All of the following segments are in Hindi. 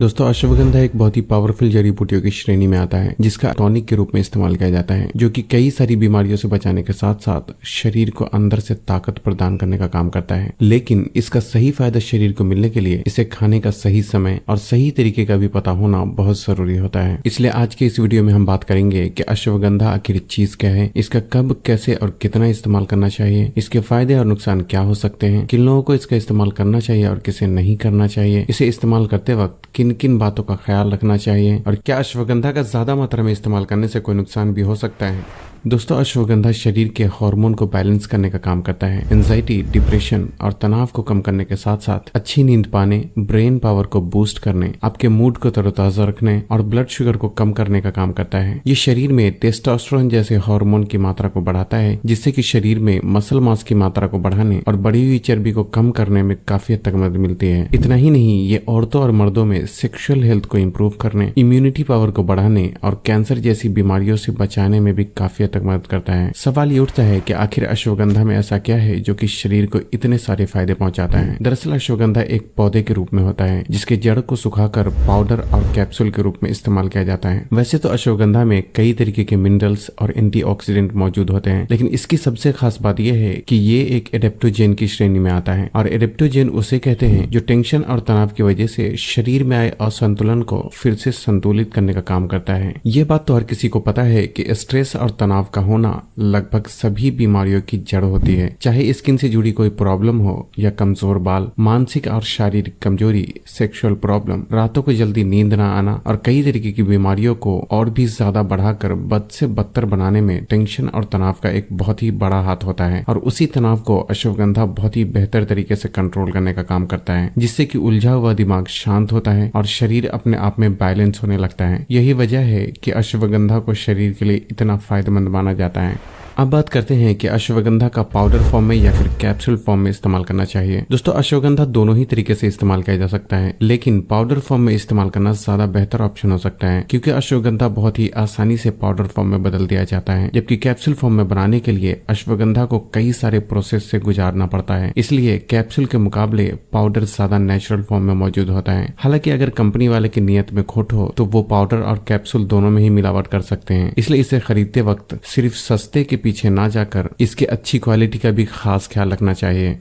दोस्तों अश्वगंधा एक बहुत ही पावरफुल जड़ी बूटियों की श्रेणी में आता है जिसका टॉनिक के रूप में इस्तेमाल किया जाता है, जो कि कई सारी बीमारियों से बचाने के साथ साथ शरीर को अंदर से ताकत प्रदान करने का काम करता है। लेकिन इसका सही फायदा शरीर को मिलने के लिए इसे खाने का सही समय और सही तरीके का भी पता होना बहुत जरूरी होता है। इसलिए आज के इस वीडियो में हम बात करेंगे कि अश्वगंधा आखिर चीज क्या है, इसका कब, कैसे और कितना इस्तेमाल करना चाहिए, इसके फायदे और नुकसान क्या हो सकते हैं, किन लोगों को इसका इस्तेमाल करना चाहिए और किसे नहीं करना चाहिए, इसे इस्तेमाल करते वक्त किन किन बातों का ख्याल रखना चाहिए और क्या अश्वगंधा का ज्यादा मात्रा में इस्तेमाल करने से कोई नुकसान भी हो सकता है। दोस्तों अश्वगंधा शरीर के हार्मोन को बैलेंस करने का काम करता है। एंजाइटी, डिप्रेशन और तनाव को कम करने के साथ साथ अच्छी नींद पाने, ब्रेन पावर को बूस्ट करने, आपके मूड को तरोताजा रखने और ब्लड शुगर को कम करने का काम करता है। ये शरीर में टेस्टोस्टेरोन जैसे हार्मोन की मात्रा को बढ़ाता है, जिससे कि शरीर में मसल मास की मात्रा को बढ़ाने और बढ़ी हुई चर्बी को कम करने में काफी हद तक मदद मिलती है। इतना ही नहीं, ये औरतों और मर्दों में सेक्सुअल हेल्थ को इम्प्रूव करने, इम्यूनिटी पावर को बढ़ाने और कैंसर जैसी बीमारियों से बचाने में भी काफी तक मदद करता है। सवाल ये उठता है कि आखिर अश्वगंधा में ऐसा क्या है जो कि शरीर को इतने सारे फायदे पहुंचाता है। दरअसल अश्वगंधा एक पौधे के रूप में होता है जिसके जड़ को सुखाकर पाउडर और कैप्सूल के रूप में इस्तेमाल किया जाता है। वैसे तो अश्वगंधा में कई तरीके के मिनरल्स और एंटीऑक्सीडेंट मौजूद होते हैं, लेकिन इसकी सबसे खास बात यह है कि ये एक एडेप्टोजेन की श्रेणी में आता है। और एडेप्टोजेन उसे कहते हैं जो टेंशन और तनाव की वजह से शरीर में आए असंतुलन को फिर से संतुलित करने का काम करता है। ये बात तो हर किसी को पता है कि स्ट्रेस और तनाव का होना लगभग सभी बीमारियों की जड़ होती है, चाहे स्किन से जुड़ी कोई प्रॉब्लम हो या कमजोर बाल, मानसिक और शारीरिक कमजोरी, सेक्सुअल प्रॉब्लम, रातों को जल्दी नींद न आना और कई तरीके की बीमारियों को और भी ज्यादा बढ़ाकर बद से बदतर बनाने में टेंशन और तनाव का एक बहुत ही बड़ा हाथ होता है। और उसी तनाव को अश्वगंधा बहुत ही बेहतर तरीके से कंट्रोल करने का काम करता है, जिससे कि उलझा हुआ दिमाग शांत होता है और शरीर अपने आप में बैलेंस होने लगता है। यही वजह है कि अश्वगंधा को शरीर के लिए इतना फायदेमंद माना जाता है। अब बात करते हैं कि अश्वगंधा का पाउडर फॉर्म में या फिर कैप्सूल फॉर्म में इस्तेमाल करना चाहिए। दोस्तों अश्वगंधा दोनों ही तरीके से इस्तेमाल किया जा सकता है, लेकिन पाउडर फॉर्म में इस्तेमाल करना ज्यादा बेहतर ऑप्शन हो सकता है, क्योंकि अश्वगंधा बहुत ही आसानी से पाउडर फॉर्म में बदल दिया जाता है, जबकि कैप्सूल फॉर्म में बनाने के लिए अश्वगंधा को कई सारे प्रोसेस से गुजारना पड़ता है। इसलिए कैप्सूल के मुकाबले पाउडर ज्यादा नेचुरल फॉर्म में मौजूद होता है। हालांकि अगर कंपनी वाले की नियत में खोट हो तो वो पाउडर और कैप्सूल दोनों में ही मिलावट कर सकते हैं। इसलिए इसे खरीदते वक्त सिर्फ सस्ते के पीछे ना जाकर इसके अच्छी क्वालिटी का भी खास ख्याल रखना चाहिए।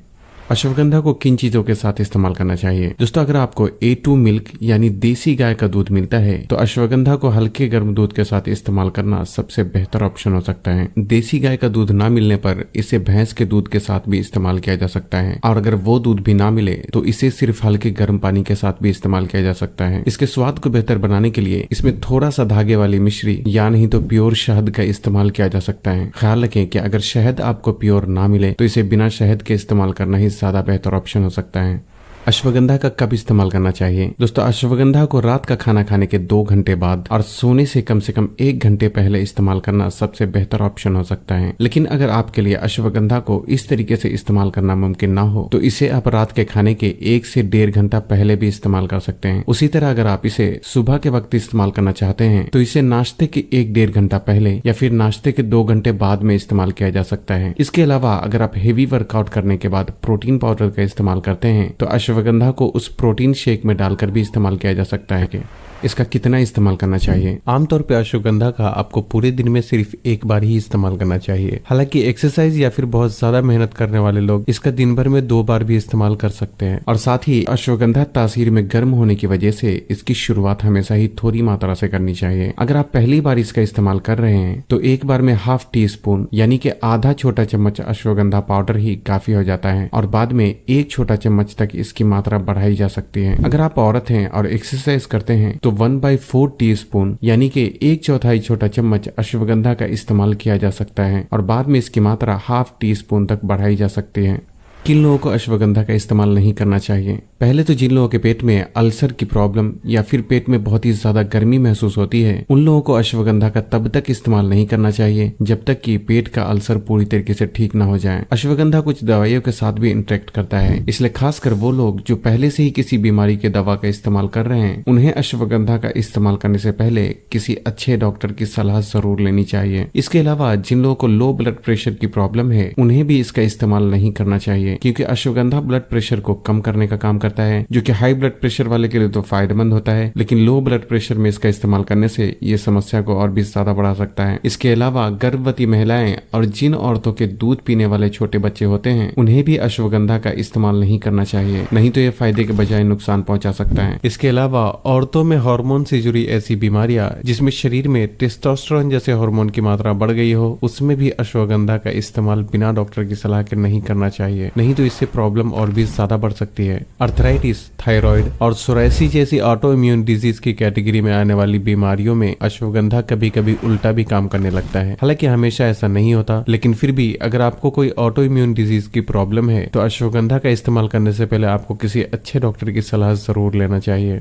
अश्वगंधा को किन चीजों के साथ इस्तेमाल करना चाहिए? दोस्तों अगर आपको A2 मिल्क यानी देसी गाय का दूध मिलता है तो अश्वगंधा को हल्के गर्म दूध के साथ इस्तेमाल करना सबसे बेहतर ऑप्शन हो सकता है। देसी गाय का दूध ना मिलने पर इसे भैंस के दूध के साथ भी इस्तेमाल किया जा सकता है, और अगर वो दूध भी ना मिले तो इसे सिर्फ हल्के गर्म पानी के साथ भी इस्तेमाल किया जा सकता है। इसके स्वाद को बेहतर बनाने के लिए इसमें थोड़ा सा धागे वाली मिश्री या नहीं तो प्योर शहद का इस्तेमाल किया जा सकता है। ख्याल रखें कि अगर शहद आपको प्योर ना मिले तो इसे बिना शहद के इस्तेमाल करना ही ज्यादा बेहतर ऑप्शन हो सकता है। अश्वगंधा का कब इस्तेमाल करना चाहिए? दोस्तों अश्वगंधा को रात का खाना खाने के 2 घंटे बाद और सोने से कम 1 घंटे पहले इस्तेमाल करना सबसे बेहतर ऑप्शन हो सकता है। लेकिन अगर आपके लिए अश्वगंधा को इस तरीके से इस्तेमाल करना मुमकिन ना हो तो इसे आप रात के खाने के 1 से 1.5 घंटा पहले भी इस्तेमाल कर सकते हैं। उसी तरह अगर आप इसे सुबह के वक्त इस्तेमाल करना चाहते हैं तो इसे नाश्ते के 1-1.5 घंटा पहले या फिर नाश्ते के 2 घंटे बाद में इस्तेमाल किया जा सकता है। इसके अलावा अगर आप हेवी वर्कआउट करने के बाद प्रोटीन पाउडर का इस्तेमाल करते हैं तो अश्वगंधा को उस प्रोटीन शेक में डालकर भी इस्तेमाल किया जा सकता है। इसका कितना इस्तेमाल करना चाहिए? आमतौर पे अश्वगंधा का आपको पूरे दिन में सिर्फ एक बार ही इस्तेमाल करना चाहिए। हालांकि एक्सरसाइज या फिर बहुत ज्यादा मेहनत करने वाले लोग इसका दिन भर में 2 बार भी इस्तेमाल कर सकते हैं। और साथ ही अश्वगंधा तासीर में गर्म होने की वजह से इसकी शुरुआत हमेशा ही थोड़ी मात्रा से करनी चाहिए। अगर आप पहली बार इसका इस्तेमाल कर रहे हैं तो एक बार में ½ टीस्पून यानी कि आधा छोटा चम्मच अश्वगंधा पाउडर ही काफी हो जाता है, और बाद में 1 छोटा चम्मच तक इसकी मात्रा बढ़ाई जा सकती है। अगर आप औरत हैं और एक्सरसाइज करते हैं तो 1/4 टीस्पून यानी कि 1/4 छोटा चम्मच अश्वगंधा का इस्तेमाल किया जा सकता है, और बाद में इसकी मात्रा ½ टीस्पून तक बढ़ाई जा सकती है। किन लोगों को अश्वगंधा का इस्तेमाल नहीं करना चाहिए? पहले तो जिन लोगों के पेट में अल्सर की प्रॉब्लम या फिर पेट में बहुत ही ज्यादा गर्मी महसूस होती है, उन लोगों को अश्वगंधा का तब तक इस्तेमाल नहीं करना चाहिए जब तक कि पेट का अल्सर पूरी तरीके से ठीक ना हो जाए। अश्वगंधा कुछ दवाइयों के साथ भी इंटरेक्ट करता है, इसलिए खासकर वो लोग जो पहले से ही किसी बीमारी के दवा का इस्तेमाल कर रहे हैं, उन्हें अश्वगंधा का इस्तेमाल करने से पहले किसी अच्छे डॉक्टर की सलाह जरूर लेनी चाहिए। इसके अलावा जिन लोगों को लो ब्लड प्रेशर की प्रॉब्लम है, उन्हें भी इसका इस्तेमाल नहीं करना चाहिए, क्योंकि अश्वगंधा ब्लड प्रेशर को कम करने का काम करता करता है, जो कि हाई ब्लड प्रेशर वाले के लिए तो फायदेमंद होता है, लेकिन लो ब्लड प्रेशर में इसका इस्तेमाल करने से ये समस्या को और भी ज्यादा बढ़ा सकता है। इसके अलावा गर्भवती महिलाएं और जिन औरतों के दूध पीने वाले छोटे बच्चे होते हैं उन्हें भी अश्वगंधा का इस्तेमाल नहीं करना चाहिए, नहीं तो ये फायदे के बजाय नुकसान पहुंचा सकता है। इसके अलावा औरतों में हार्मोन से जुड़ी ऐसी बीमारियां जिसमें शरीर में टेस्टोस्टेरोन जैसे हार्मोन की मात्रा बढ़ गई हो, उसमें भी अश्वगंधा का इस्तेमाल बिना डॉक्टर की सलाह के नहीं करना चाहिए, नहीं तो इससे प्रॉब्लम और भी ज्यादा बढ़ सकती है। अर्थराइटिस, थायराइड और सोरायसिस जैसी ऑटो इम्यून डिजीज की कैटेगरी में आने वाली बीमारियों में अश्वगंधा कभी कभी उल्टा भी काम करने लगता है। हालांकि हमेशा ऐसा नहीं होता, लेकिन फिर भी अगर आपको कोई ऑटो इम्यून डिजीज की प्रॉब्लम है तो अश्वगंधा का इस्तेमाल करने से पहले आपको किसी अच्छे डॉक्टर की सलाह जरूर लेना चाहिए।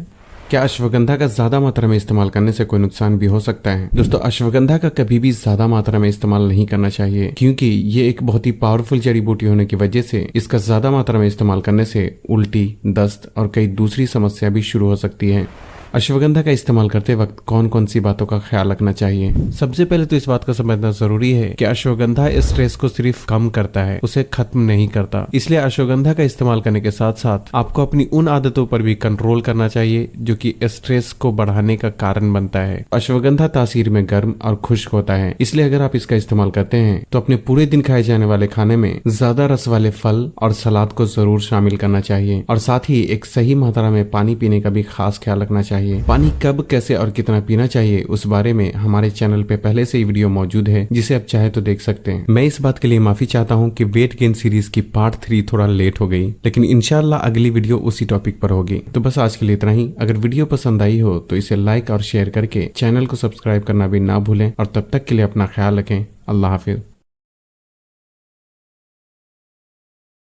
क्या अश्वगंधा का ज्यादा मात्रा में इस्तेमाल करने से कोई नुकसान भी हो सकता है? दोस्तों, अश्वगंधा का कभी भी ज्यादा मात्रा में इस्तेमाल नहीं करना चाहिए, क्योंकि ये एक बहुत ही पावरफुल जड़ी बूटी होने की वजह से इसका ज्यादा मात्रा में इस्तेमाल करने से उल्टी, दस्त और कई दूसरी समस्या भी शुरू हो सकती है। अश्वगंधा का इस्तेमाल करते वक्त कौन कौन सी बातों का ख्याल रखना चाहिए? सबसे पहले तो इस बात का समझना जरूरी है कि अश्वगंधा स्ट्रेस को सिर्फ कम करता है, उसे खत्म नहीं करता। इसलिए अश्वगंधा का इस्तेमाल करने के साथ साथ आपको अपनी उन आदतों पर भी कंट्रोल करना चाहिए जो कि स्ट्रेस को बढ़ाने का कारण बनता है। अश्वगंधा तासीर में गर्म और खुश्क होता है, इसलिए अगर आप इसका इस्तेमाल करते हैं तो अपने पूरे दिन खाए जाने वाले खाने में ज्यादा रस वाले फल और सलाद को जरूर शामिल करना चाहिए, और साथ ही एक सही मात्रा में पानी पीने का भी खास ख्याल रखना चाहिए। पानी कब, कैसे और कितना पीना चाहिए उस बारे में हमारे चैनल पे पहले से ही वीडियो मौजूद है, जिसे आप चाहे तो देख सकते हैं। मैं इस बात के लिए माफी चाहता हूँ कि वेट गेन सीरीज की पार्ट 3 थोड़ा लेट हो गई, लेकिन इंशाल्लाह अगली वीडियो उसी टॉपिक पर होगी। तो बस आज के लिए इतना ही। अगर वीडियो पसंद आई हो तो इसे लाइक और शेयर करके चैनल को सब्सक्राइब करना भी ना भूलें, और तब तक के लिए अपना ख्याल रखें। अल्लाह हाफिज।